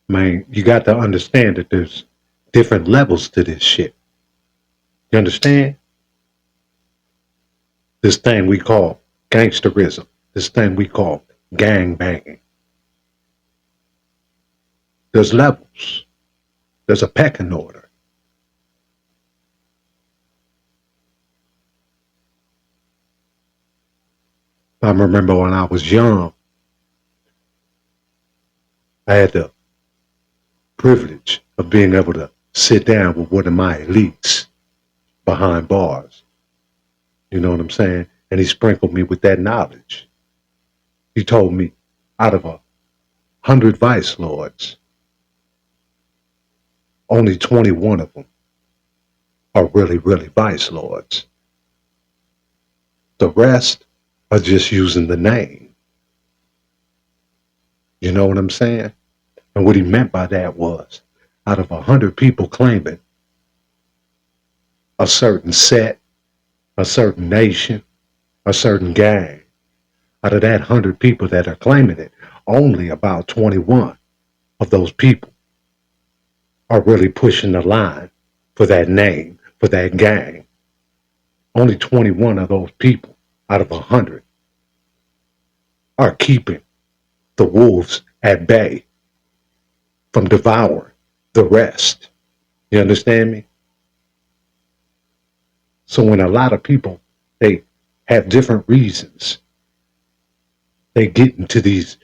Man, you got to understand that there's different levels to this shit. You understand? This thing we call gangsterism, this thing we call gang banging. There's levels. There's a pecking order. I remember when I was young, I had the privilege of being able to sit down with one of my elites behind bars. You know what I'm saying? And he sprinkled me with that knowledge. He told me out of 100 vice lords, only 21 of them are really, really vice lords. The rest are just using the name. You know what I'm saying? And what he meant by that was out of 100 people claiming a certain set, a certain nation, a certain gang, out of that 100 people that are claiming it, only about 21 of those people are really pushing the line for that name, for that gang. Only 21 of those people out of 100 are keeping the wolves at bay from devouring the rest. You understand me? So when a lot of people, they have different reasons, they get into these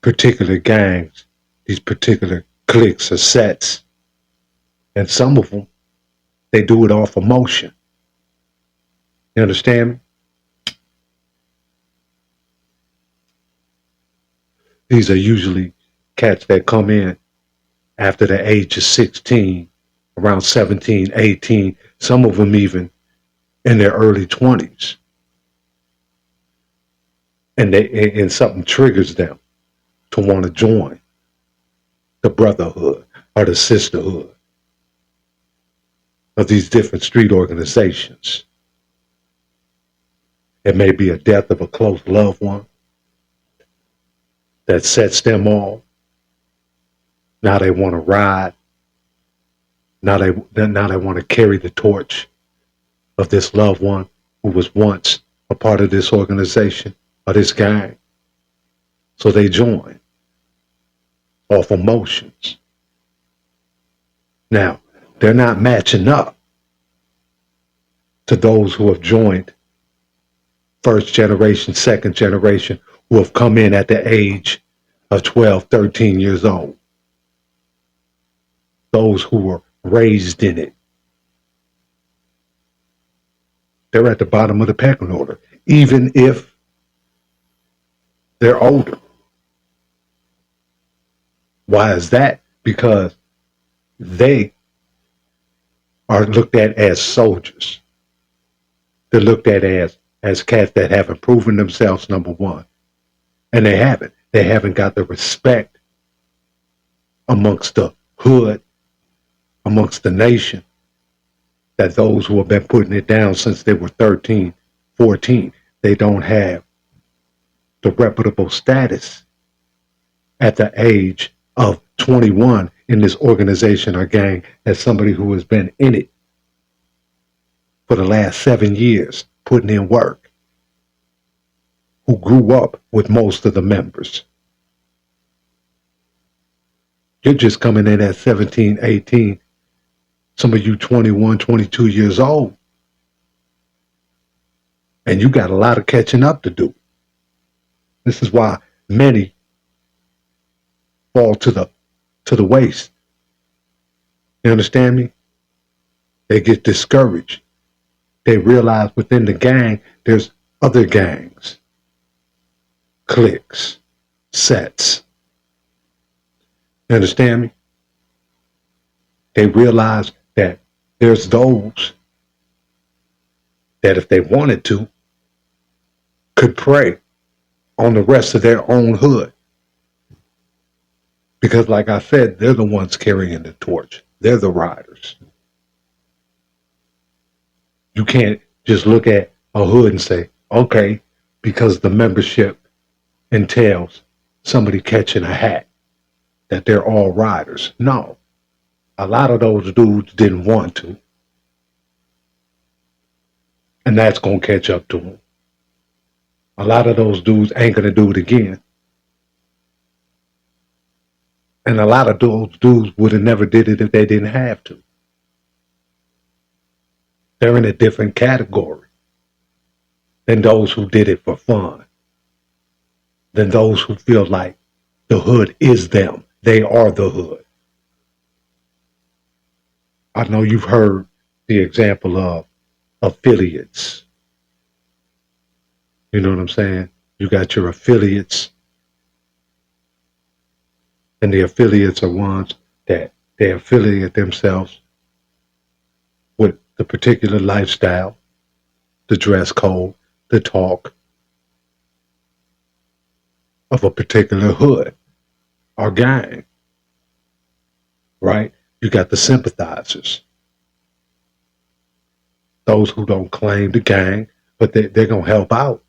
particular gangs, these particular cliques or sets, and some of them, they do it off emotion. You understand me? These are usually cats that come in after the age of 16, around 17, 18, some of them even in their early 20s. And something triggers them to want to join the brotherhood or the sisterhood of these different street organizations. It may be a death of a close loved one that sets them off. Now they want to ride. Now they want to carry the torch of this loved one who was once a part of this organization or this gang. So they join off emotions. Now, they're not matching up to those who have joined first generation, second generation, who have come in at the age of 12, 13 years old. Those who were raised in it. They're at the bottom of the pecking order, even if they're older. Why is that? Because they are looked at as soldiers. They're looked at as cats that haven't proven themselves, number one. And they haven't. They haven't got the respect amongst the hood, amongst the nation, that those who have been putting it down since they were 13, 14, they don't have the reputable status at the age of 21 in this organization or gang as somebody who has been in it for the last 7 years, putting in work, who grew up with most of the members. You're just coming in at 17, 18, some of you 21, 22 years old, and you got a lot of catching up to do. This is why many fall to the waist. You understand me? They get discouraged. They realize within the gang there's other gangs, cliques, sets. You understand me? They realize that there's those that if they wanted to could prey on the rest of their own hood. Because like I said, they're the ones carrying the torch. They're the riders. You can't just look at a hood and say, okay, because the membership entails somebody catching a hat. that they're all riders. No, a lot of those dudes didn't want to, and that's gonna catch up to them. A lot of those dudes ain't gonna do it again, and a lot of those dudes would have never did it if they didn't have to. They're in a different category than those who did it for fun, than those who feel like the hood is them. They are the hood. I know you've heard the example of affiliates. You know what I'm saying? You got your affiliates, and the affiliates are ones that they affiliate themselves with the particular lifestyle, the dress code, the talk of a particular hood or gang, right? You got the sympathizers, those who don't claim the gang, but they're going to help out.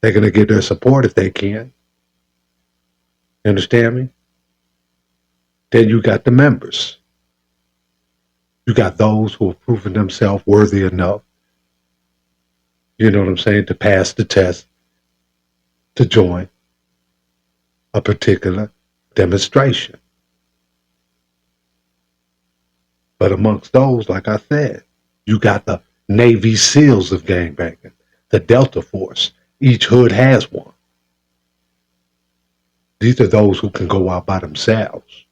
They're going to give their support if they can. You understand me? Then you got the members. You got those who have proven themselves worthy enough, you know what I'm saying, to pass the test to join a particular demonstration. But amongst those, like I said, you got the Navy SEALs of gangbanging, the Delta Force. Each hood has one. These are those who can go out by themselves.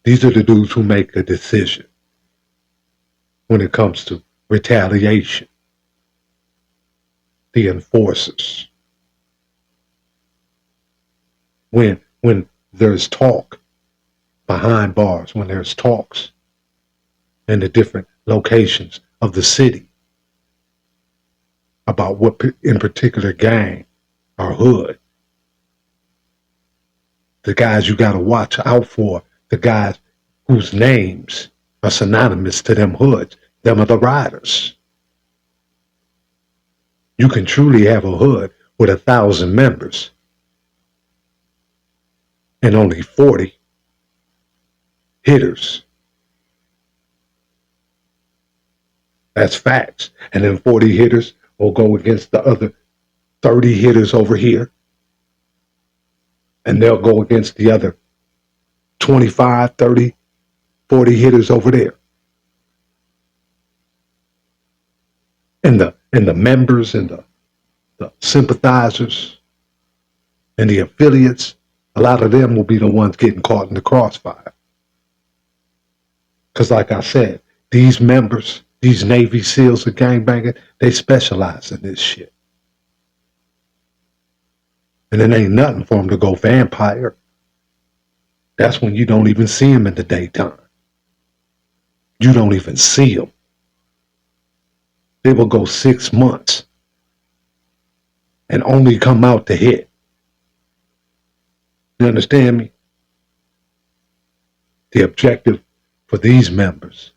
These are the dudes who make a decision when it comes to retaliation. The enforcers. When there's talk behind bars, when there's talks in the different locations of the city about what in particular gang or hood, the guys you got to watch out for, the guys whose names are synonymous to them hoods, them are the riders. You can truly have a hood with 1,000 members and only 40 hitters. That's facts. And then 40 hitters will go against the other 30 hitters over here. And they'll go against the other 25, 30, 40 hitters over there. And the members and the sympathizers and the affiliates, a lot of them will be the ones getting caught in the crossfire. Because like I said, these members, these Navy SEALs of gangbanging, they specialize in this shit. And it ain't nothing for them to go vampire. That's when you don't even see them in the daytime. You don't even see them. They will go 6 months and only come out to hit. You understand me? The objective for these members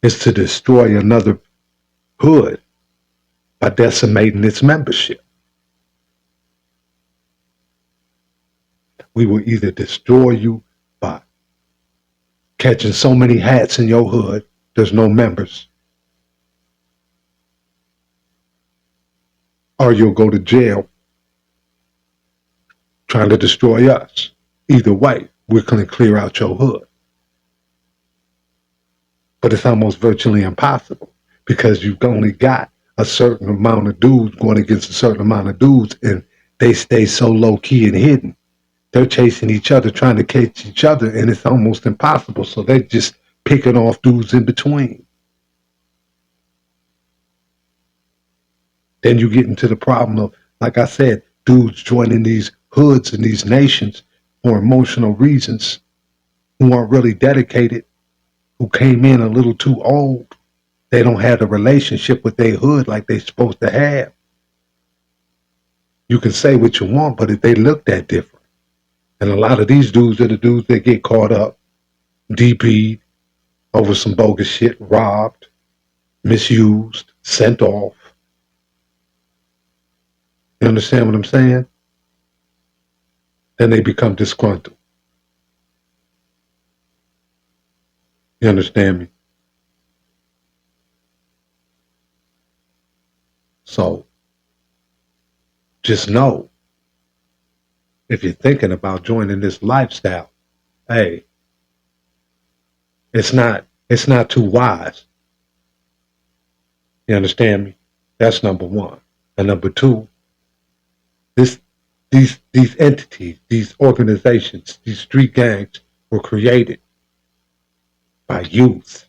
is to destroy another hood by decimating its membership. We will either destroy you by catching so many hats in your hood, there's no members, or you'll go to jail trying to destroy us. Either way, we're going to clear out your hood. But it's almost virtually impossible because you've only got a certain amount of dudes going against a certain amount of dudes, and they stay so low key and hidden. They're chasing each other, trying to catch each other, and it's almost impossible. So they're just picking off dudes in between. Then you get into the problem of, like I said, dudes joining these hoods and these nations for emotional reasons who aren't really dedicated, who came in a little too old. They don't have a relationship with their hood like they're supposed to have. You can say what you want, but if they look that different. And a lot of these dudes are the dudes that get caught up, DP'd over some bogus shit, robbed, misused, sent off. You understand what I'm saying? then they become disgruntled. You understand me? So just know, if you're thinking about joining this lifestyle, hey, it's not too wise. You understand me? That's number one. And number two, this these entities, these organizations, these street gangs were created by youth.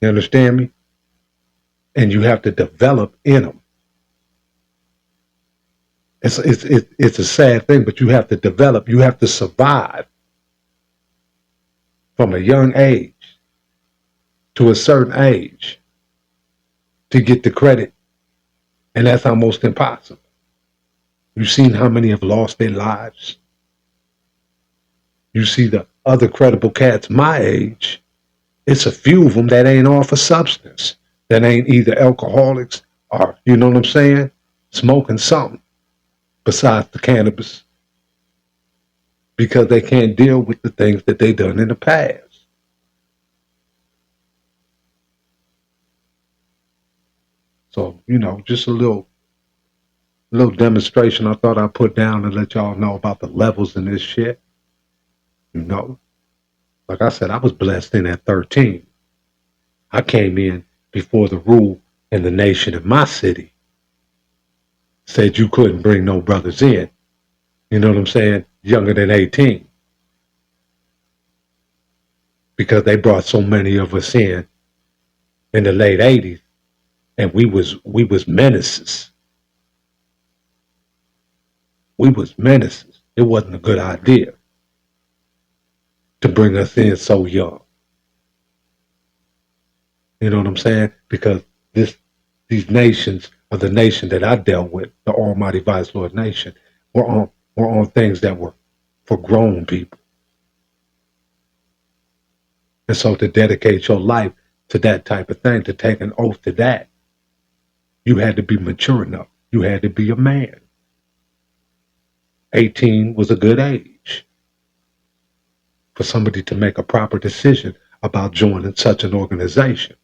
You understand me? And you have to develop in them. It's a sad thing, but you have to develop. You have to survive from a young age to a certain age to get the credit, and that's almost impossible. You've seen how many have lost their lives. You see the other credible cats my age. It's a few of them that ain't off a substance, that ain't either alcoholics or, you know what I'm saying, smoking something besides the cannabis, because they can't deal with the things that they done in the past. So, just a little demonstration I thought I'd put down and let y'all know about the levels in this shit. You know, like I said, I was blessed in at 13. I came in before the rule in the nation in my city said you couldn't bring no brothers in. You know what I'm saying? Younger than 18. Because they brought so many of us in the late 80s, and we was menaces. We was menaces. It wasn't a good idea to bring us in so young. You know what I'm saying? Because these nations, or the nation that I dealt with, the Almighty Vice Lord Nation, were on things that were for grown people. And so to dedicate your life to that type of thing, to take an oath to that, you had to be mature enough. You had to be a man. 18 was a good age for somebody to make a proper decision about joining such an organization.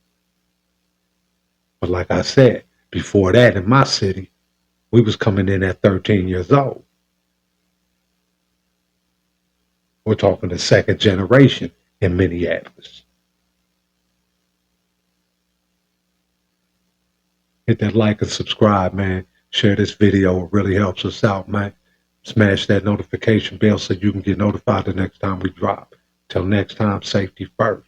But like I said, before that in my city, we was coming in at 13 years old. We're talking the second generation in Minneapolis. Hit that like and subscribe, man. Share this video. It really helps us out, man. Smash that notification bell so you can get notified the next time we drop. Till next time, safety first.